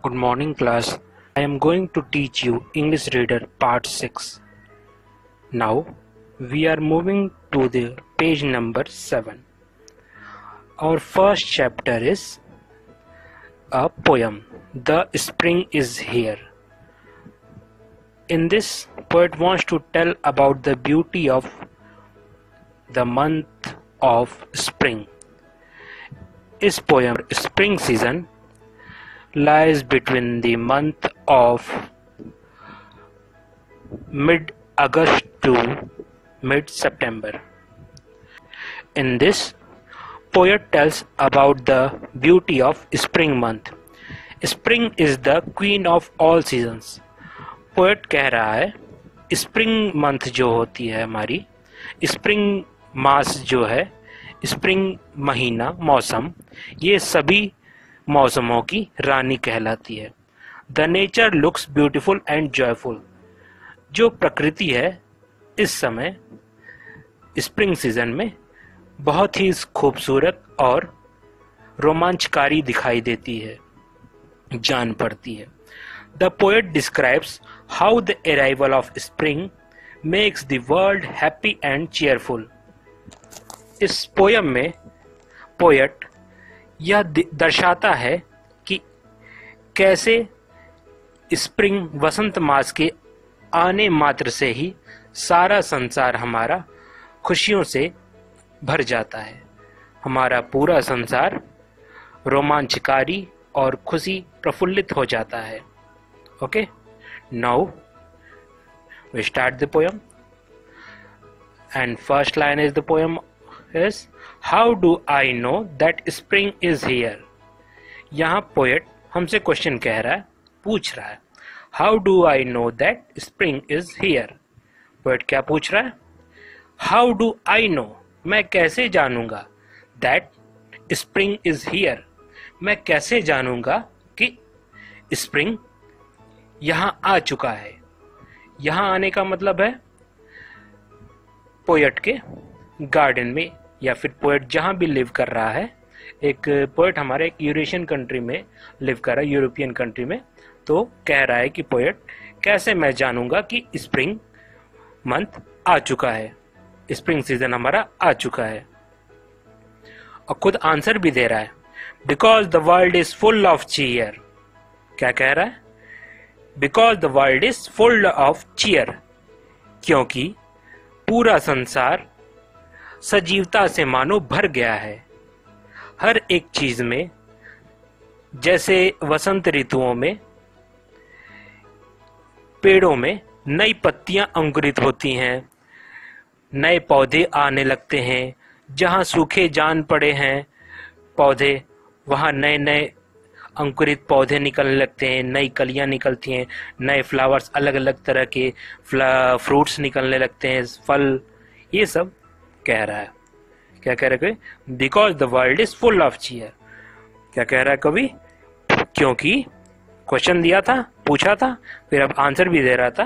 Good morning, class. I am going to teach you English Reader Part 6. Now, we are moving to the page number 7. Our first chapter is a poem, The Spring is Here. In this, poet wants to tell about the beauty of the month of spring. His poem, Spring Season, lies between the month of mid-August to mid-September. In this, poet tells about the beauty of spring month. Spring is the queen of all seasons. Poet कह रहा है spring month जो होती है हमारी, spring mass जो है, spring महीना मौसम, ये सभी मौसमों की रानी कहलाती है. The nature looks beautiful and joyful. जो प्रकृति है इस समय स्प्रिंग सीजन में बहुत ही खूबसूरत और रोमांचकारी दिखाई देती है, जान पड़ती है. The poet describes how the arrival of spring makes the world happy and cheerful. इस पोयम में पोएट यह दर्शाता है कि कैसे स्प्रिंग वसंत मास के आने मात्र से ही सारा संसार हमारा खुशियों से भर जाता है. हमारा पूरा संसार रोमांचकारी और खुशी प्रफुल्लित हो जाता है. Okay, now we start the poem, and first line is the poem is how do I know that spring is here. यहाँ पोएट हमसे क्वेश्चन कह रहा है, पूछ रहा है, how do I know that spring is here. Poet क्या पूछ रहा है? How do I know, मैं कैसे जानूंगा, that spring is here, मैं कैसे जानूंगा कि स्प्रिंग यहाँ आ चुका है. यहाँ आने का मतलब है पोएट के गार्डन में, या फिर पोएट जहाँ भी लिव कर रहा है. एक पोएट हमारे एक यूरेशियन कंट्री में लिव कर रहा है, यूरोपियन कंट्री में. तो कह रहा है कि पोएट कैसे मैं जानूंगा कि स्प्रिंग मंथ आ चुका है, स्प्रिंग सीजन हमारा आ चुका है. और खुद आंसर भी दे रहा है, because the world is full of cheer. क्या कह रहा है? Because the world is full of cheer, क्योंकि पूरा संसार सजीवता से मानो भर गया है. हर एक चीज में, जैसे वसंत ऋतुओं में पेड़ों में नई पत्तियां अंकुरित होती हैं, नए पौधे आने लगते हैं. जहां सूखे जान पड़े हैं पौधे, वहां नए नए अंकुरित पौधे निकलने लगते हैं, नई कलियां निकलती हैं, नए फ्लावर्स, अलग अलग तरह के फ्रूट्स निकलने लगते हैं, फल. ये सब कह रहा है. क्या कह रहा है? Because the world is full of cheer. क्या कह रहा है कवि? क्योंकि क्वेश्चन दिया था, पूछा था, फिर अब आंसर भी दे रहा था,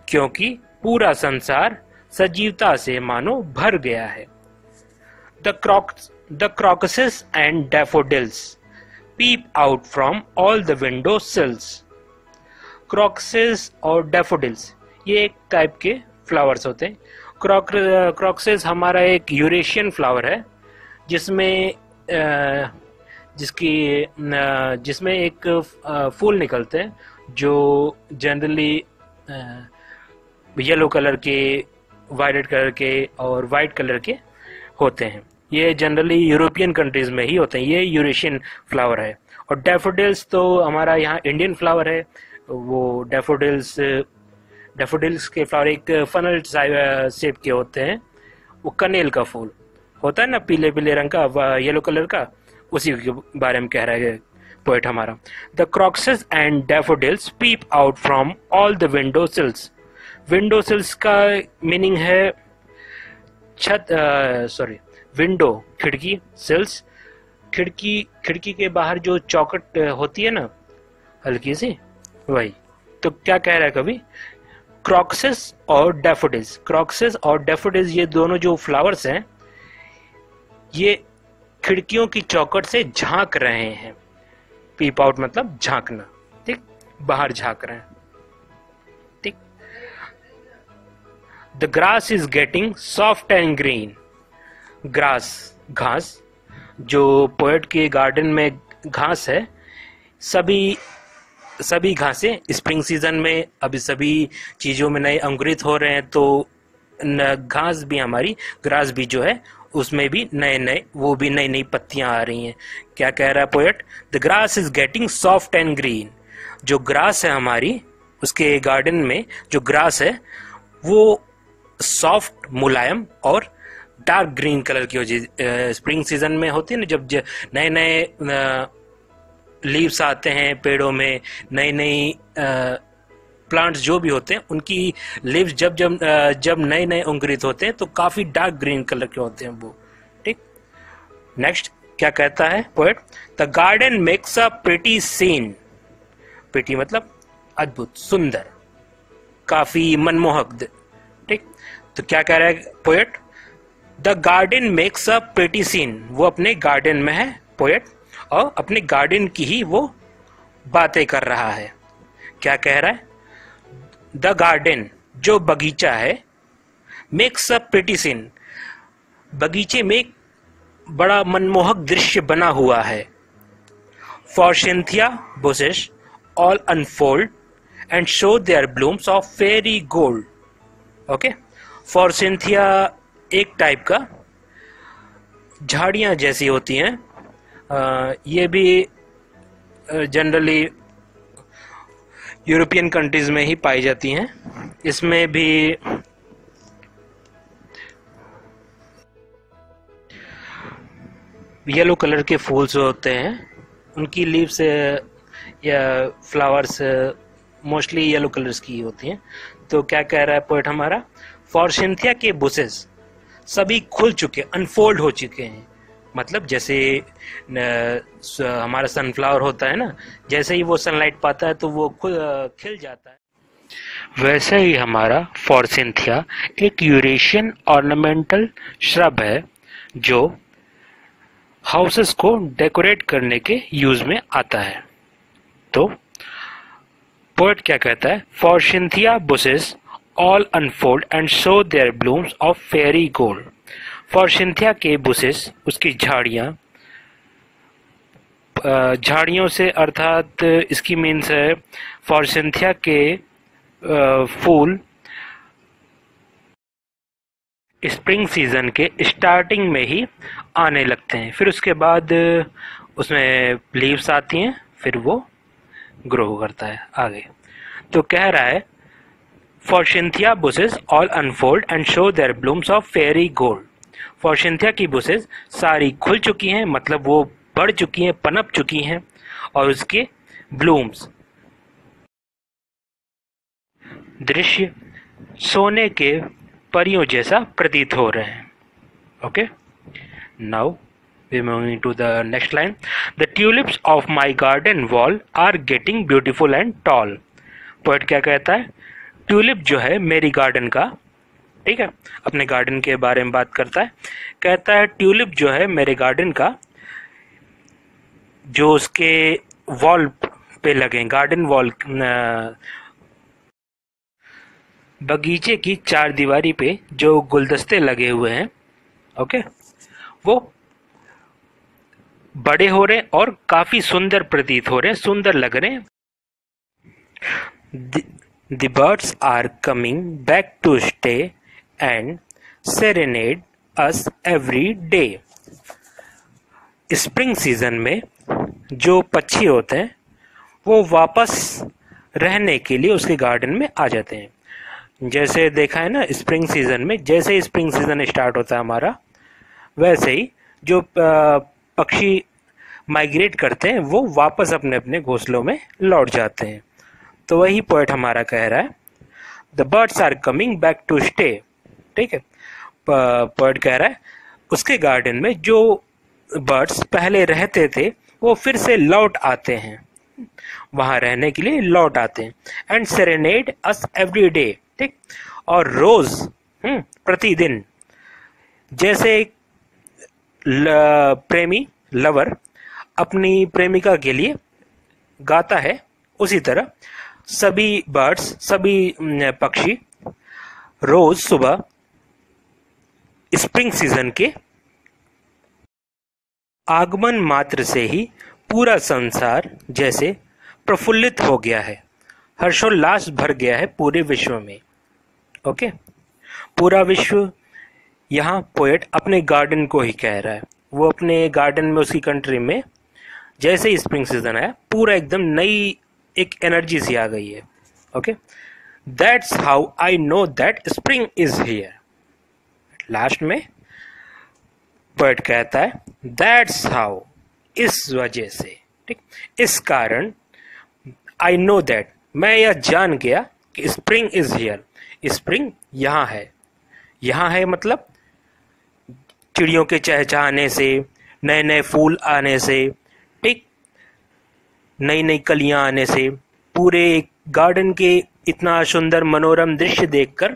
क्योंकि पूरा संसार सजीवता से मानो भर गया है. The crocus and daffodils peep out from all the window sills. क्रॉक्सेस और डैफोडिल्स ये एक टाइप के फ्लावर्स होते हैं. क्रॉक्सेस हमारा एक यूरेशियन फ्लावर है, जिसमें जिसमें एक फूल निकलते हैं जो जनरली येलो कलर के, वायलेट कलर के और वाइट कलर के होते हैं. ये जनरली यूरोपियन कंट्रीज में ही होते हैं. ये यूरेशियन फ्लावर है. और डैफोडिल्स तो हमारा यहाँ इंडियन फ्लावर है. वो डैफोडिल्स के फ्लावर एक फनल शेप के होते हैं. वो कनेल का फूल होता है ना, पीले पीले रंग का, येलो कलर का, उसी के बारे में कह रहा है पोएट हमारा. The crocuses and daffodils peep out from all the window sills. Window sills का मीनिंग है विंडो, खिड़की, सिल्स खिड़की के बाहर जो चौखट होती है ना हल्की सी, वही. तो क्या कह रहा है कवि? क्रॉक्सेस और डैफोडिल्स. क्रॉक्सेस और डैफोडिल्स ये दोनों जो फ्लावर्स हैं, ये खिड़कियों की चौखट से झांक रहे हैं. पीप आउट मतलब झांकना, ठीक, बाहर झांक रहे हैं, ठीक। The grass is getting soft and green. Grass, घास, जो पोएट के गार्डन में घास है, सभी घासें स्प्रिंग सीजन में अभी सभी चीजों में नए अंकुरित हो रहे हैं, तो घास भी हमारी, ग्रास भी जो है उसमें भी नई नई पत्तियां आ रही हैं। क्या कह रहा है poet? The grass is getting soft and green. जो ग्रास है हमारी, उसके गार्डन में जो ग्रास है वो सॉफ्ट, मुलायम और डार्क ग्रीन कलर की हो। स्प्रिंग सीजन में होती है ना, जब नए नए लीव्स आते हैं पेड़ों में, नई नई प्लांट्स जो भी होते हैं उनकी लीव्स जब नए नए अंकुरित होते हैं तो काफी डार्क ग्रीन कलर के होते हैं वो, ठीक। नेक्स्ट क्या कहता है poet? The garden makes a pretty scene. Pretty मतलब अद्भुत, सुंदर, काफी मनमोहक, ठीक। तो क्या कह रहा है poet? The garden makes a pretty scene. वो अपने गार्डन में है पोएट, और अपने गार्डन की ही वो बातें कर रहा है। क्या कह रहा है? द गार्डन, जो बगीचा है, मेक्स अ प्रिटी सीन, बगीचे में एक बड़ा मनमोहक दृश्य बना हुआ है। Forsythia bushes all unfold and show their blooms of fairy gold. Okay, forsythia एक टाइप का झाड़ियां जैसी होती हैं, ये भी जनरली यूरोपियन कंट्रीज में ही पाई जाती हैं। इसमें भी येलो कलर के फूल्स होते हैं, उनकी लीव्स या फ्लावर्स मोस्टली येलो कलर्स की होती हैं। तो क्या कह रहा है पोएट हमारा? फॉर सिंथिया के बुशेस सभी खुल चुके, अनफोल्ड हो चुके हैं। मतलब जैसे हमारा सनफ्लावर होता है ना, जैसे ही वो सनलाइट पाता है तो वो खिल जाता है, वैसे ही हमारा फॉरसिंथिया एक यूरेशियन ऑर्नामेंटल श्रब है जो हाउसेस को डेकोरेट करने के यूज में आता है। तो पोएट क्या कहता है? Forsythia bushes all unfold and show their blooms of fairy gold. Forsythia के बुशेस, उसकी झाड़ियों से, अर्थात इसकी मीन्स है फॉरसिंथिया के फूल स्प्रिंग सीजन के स्टार्टिंग में ही आने लगते हैं, फिर उसके बाद उसमें लीव्स आती हैं, फिर वो ग्रो करता है आगे। तो कह रहा है forsythia bushes all unfold and show their blooms of fairy gold. Forsythia की बुशेस सारी खुल चुकी हैं, मतलब वो बढ़ चुकी हैं, पनप चुकी हैं, और उसके ब्लूम्स, दृश्य सोने के परियों जैसा प्रतीत हो रहे हैं। Okay, now we moving to the next line. The tulips of my garden wall are getting beautiful and tall. Poet क्या कहता है? ट्यूलिप जो है मेरी गार्डन का, ठीक है, अपने गार्डन के बारे में बात करता है। कहता है ट्यूलिप जो है मेरे गार्डन का, जो उसके वॉल पे लगे, गार्डन वॉल, बगीचे की चार दीवारी पे जो गुलदस्ते लगे हुए हैं, ओके, वो बड़े हो रहे और काफी सुंदर प्रतीत हो रहे, सुंदर लग रहे हैं। The birds are coming back to stay and serenade us every day. Spring season में जो पक्षी होते हैं वो वापस रहने के लिए उसके गार्डन में आ जाते हैं। जैसे देखा है ना, स्प्रिंग सीजन में, जैसे ही स्प्रिंग सीजन स्टार्ट होता है हमारा, वैसे ही जो पक्षी माइग्रेट करते हैं वो वापस अपने अपने घोंसलों में लौट जाते हैं। तो वही पोएट हमारा कह रहा है, the birds are coming back to stay. ठीक है, पोएट कह रहा है उसके गार्डन में जो बर्ड्स पहले रहते थे वो फिर से लौट आते हैं, वहां रहने के लिए लौट आते हैं। And serenade us every day, ठीक, और रोज, प्रतिदिन, जैसे प्रेमी लवर अपनी प्रेमिका के लिए गाता है, उसी तरह सभी बर्ड्स, सभी पक्षी रोज सुबह स्प्रिंग सीजन के आगमन मात्र से ही पूरा संसार जैसे प्रफुल्लित हो गया है, हर्षोल्लास भर गया है पूरे विश्व में। ओके, पूरा विश्व, यहाँ पोएट अपने गार्डन को ही कह रहा है। वो अपने गार्डन में, उसकी कंट्री में जैसे ही स्प्रिंग सीजन आया, पूरा एकदम नई एक एनर्जी सी आ गई है। Okay, that's how I know that spring is here. Last में पोएट कहता है दैट्स हाउ, इस वजह से, ठीक, इस कारण, आई नो दैट, मैं यह जान गया कि स्प्रिंग इज हियर, स्प्रिंग यहाँ है। यहाँ है मतलब चिड़ियों के चहचहाने से, नए नए फूल आने से, ठीक, नई नई कलियां आने से, पूरे गार्डन के इतना सुंदर मनोरम दृश्य देखकर